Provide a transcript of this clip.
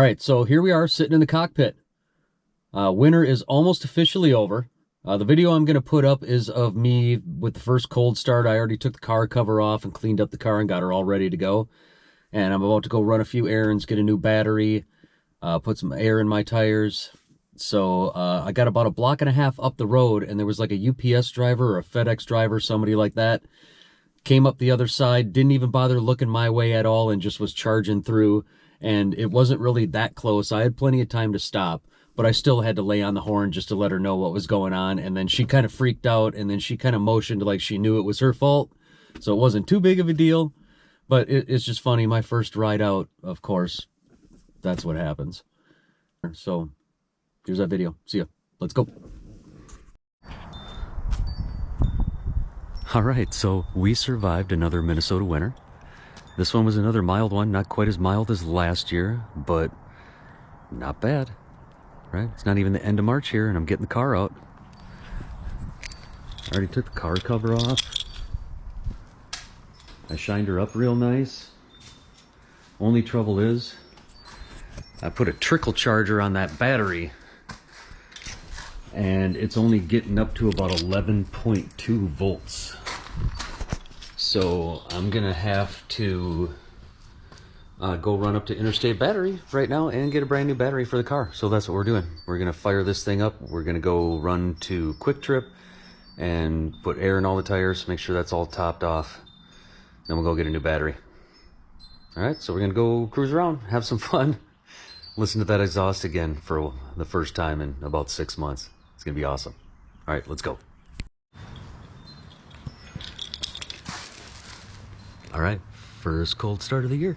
right, so here we are sitting in the cockpit. Winter is almost officially over. The video I'm going to put up is of me with the first cold start. I already took the car cover off and cleaned up the car and got her all ready to go. And I'm about to go run a few errands, get a new battery, put some air in my tires. So I got about a block and a half up the road, and there was like a UPS driver or a FedEx driver, somebody like that. Came up the other side, didn't even bother looking my way at all, and just was charging through. And it wasn't really that close. I had plenty of time to stop, but I still had to lay on the horn just to let her know what was going on. And then she kind of freaked out, and then she kind of motioned like she knew it was her fault. So it wasn't too big of a deal, but it's just funny. My first ride out, of course, that's what happens. So here's that video. See ya. Let's go. All right, so we survived another Minnesota winter. This one was another mild one, not quite as mild as last year, but not bad, right? It's not even the end of March here, and I'm getting the car out. I already took the car cover off. I shined her up real nice. Only trouble is, I put a trickle charger on that battery, and it's only getting up to about 11.2 volts. So I'm gonna have to go run up to Interstate Battery right now and get a brand new battery for the car. So that's what we're doing. We're gonna fire this thing up. We're gonna go run to Quick Trip and put air in all the tires, make sure that's all topped off. Then we'll go get a new battery. All right, so we're gonna go cruise around, have some fun, listen to that exhaust again for the first time in about 6 months. It's gonna be awesome. All right, let's go. All right, first cold start of the year.